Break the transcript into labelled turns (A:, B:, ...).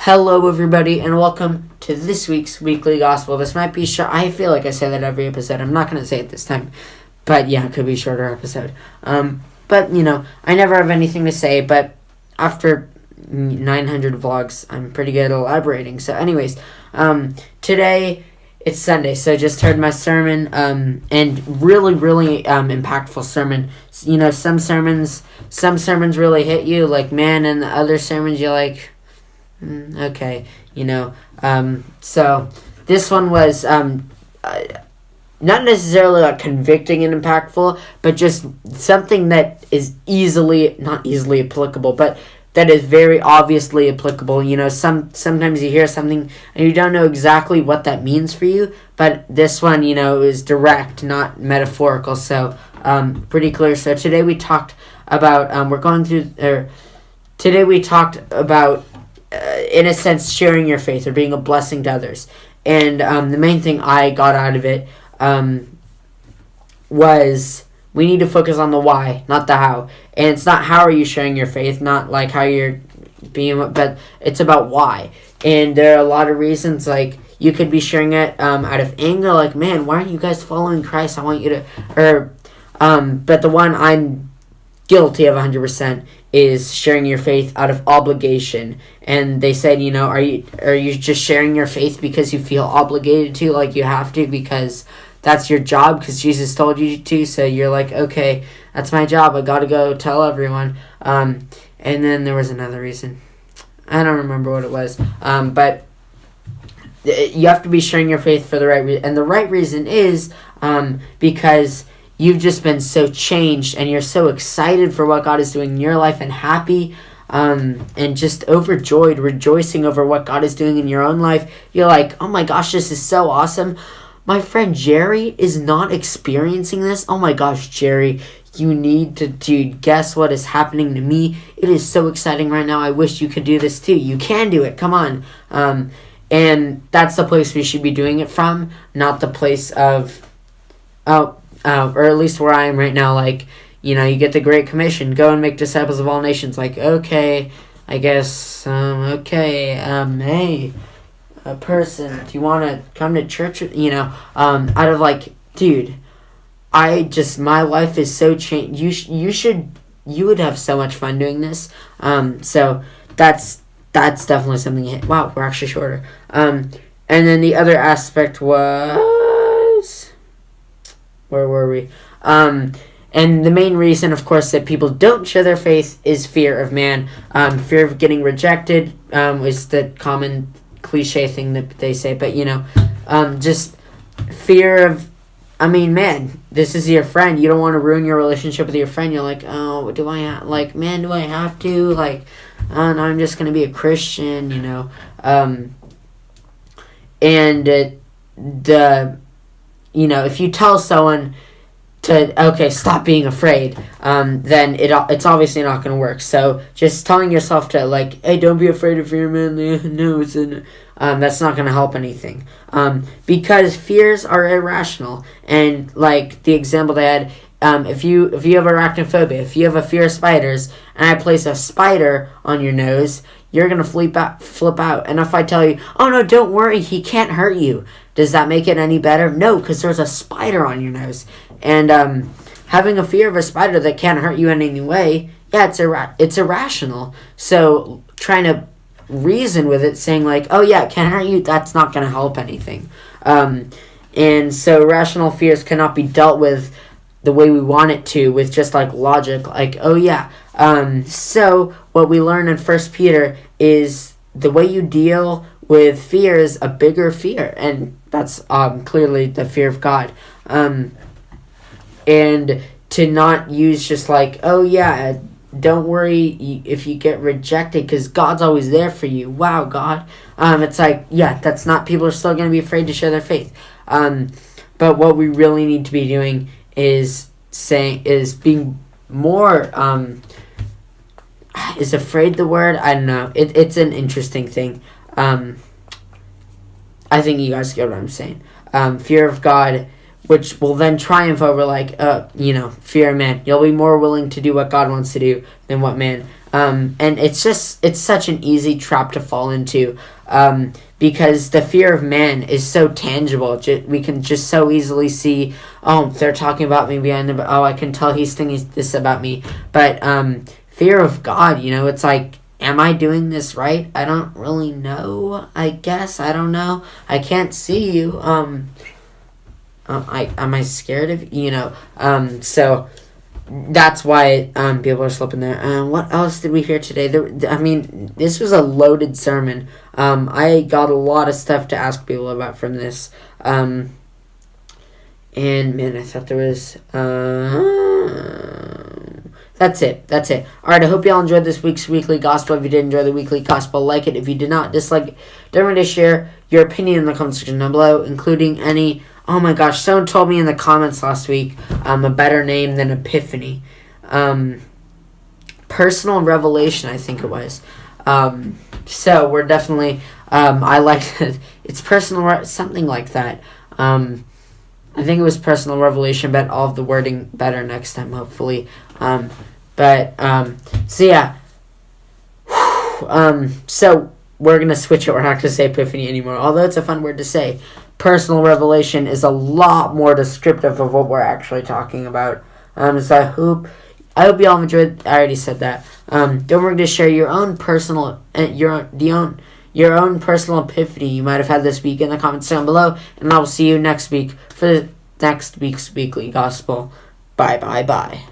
A: Hello, everybody, and welcome to this week's Weekly Gospel. This might be short. I feel like I say that every episode. I'm not going to say it this time. But, yeah, it could be a shorter episode. But, I never have anything to say, but after 900 vlogs, I'm pretty good at elaborating. So, anyways, today, it's Sunday, so I just heard my sermon, and really, impactful sermon. Some sermons really hit you, like, man, and the other sermons you're like, okay, so this one was not necessarily like convicting and impactful, but just something that is not easily applicable, but that is very obviously applicable. Sometimes you hear something and you don't know exactly what that means for you, but this one, is direct, not metaphorical, so pretty clear. So today we talked about in a sense, sharing your faith or being a blessing to others. And the main thing I got out of it was we need to focus on the why, not the how. And it's not how are you sharing your faith, not like how you're being, but it's about why. And there are a lot of reasons, like you could be sharing it out of anger, like, man, why aren't you guys following Christ? I want you to, but the one I'm guilty of 100% is sharing your faith out of obligation. And they said, are you just sharing your faith because you feel obligated to, like you have to because that's your job because Jesus told you to, so you're like, okay, that's my job, I gotta go tell everyone. And then there was another reason. I don't remember what it was. But you have to be sharing your faith for the right reason. And the right reason is because you've just been so changed and you're so excited for what God is doing in your life and happy and just overjoyed, rejoicing over what God is doing in your own life. You're like, oh my gosh, this is so awesome. My friend Jerry is not experiencing this. Oh my gosh, Jerry, you need to, dude, guess what is happening to me? It is so exciting right now. I wish you could do this too. You can do it. Come on. And that's the place we should be doing it from, not the place of, or at least where I am right now, like, you get the Great Commission, go and make disciples of all nations. Like, okay, I guess, hey, a person, do you want to come to church? Out of like, dude, my life is so changed. You would have so much fun doing this. So that's definitely something. Wow, we're actually shorter. And then the other aspect was, where were we? And the main reason, of course, that people don't share their faith is fear of man. Fear of getting rejected is the common cliche thing that they say. But, just fear of, man, this is your friend. You don't want to ruin your relationship with your friend. You're like, oh, do I have to? Like, oh, no, I'm just going to be a Christian, And if you tell someone to, stop being afraid, then it's obviously not going to work. So just telling yourself to, like, hey, don't be afraid of fear, man. No, that's not going to help anything. Because fears are irrational. And, like, the example they had, if you have arachnophobia, if you have a fear of spiders, and I place a spider on your nose, you're going to flip out. And if I tell you, oh, no, don't worry, he can't hurt you, does that make it any better? No, because there's a spider on your nose. And having a fear of a spider that can't hurt you in any way, yeah, it's irrational. So trying to reason with it, saying like, oh, yeah, it can't hurt you, that's not going to help anything. And so irrational fears cannot be dealt with the way we want it to, with just like logic, like, oh, yeah. So what we learn in 1 Peter is the way you deal with fear is a bigger fear, and that's clearly the fear of God. And to not use just like, oh yeah, don't worry if you get rejected because God's always there for you. Wow, God. It's like, yeah, that's not, people are still going to be afraid to share their faith. But what we really need to be doing is being more, is afraid the word? I don't know. It's an interesting thing. I think you guys get what I'm saying. Fear of God which will then triumph over fear of man. You'll be more willing to do what God wants to do than what man. And it's such an easy trap to fall into, because the fear of man is so tangible. We can just so easily see, oh, they're talking about me behind them. Oh, I can tell he's thinking this about me. But fear of God, it's like, am I doing this right? I don't really know. I guess I don't know. I can't see you. Am I scared of you? So that's why people are slipping there. What else did we hear today? This was a loaded sermon. I got a lot of stuff to ask people about from this. And man, I thought there was. That's it. Alright, I hope y'all enjoyed this week's weekly gospel. If you did enjoy the weekly gospel, like it. If you did not, dislike it. Don't forget to share your opinion in the comment section down below, including any. Oh my gosh, someone told me in the comments last week a better name than Epiphany. Personal Revelation, I think it was. So we're definitely. I like it. It's personal, something like that. I think it was Personal Revelation, but all of the wording better next time, hopefully. So yeah. So we're going to switch it. We're not going to say Epiphany anymore, although it's a fun word to say. Personal revelation is a lot more descriptive of what we're actually talking about. So I hope you all enjoyed. I already said that. Don't forget to share your own personal your own personal epiphany you might have had this week in the comments down below, and I will see you next week for next week's weekly gospel. Bye.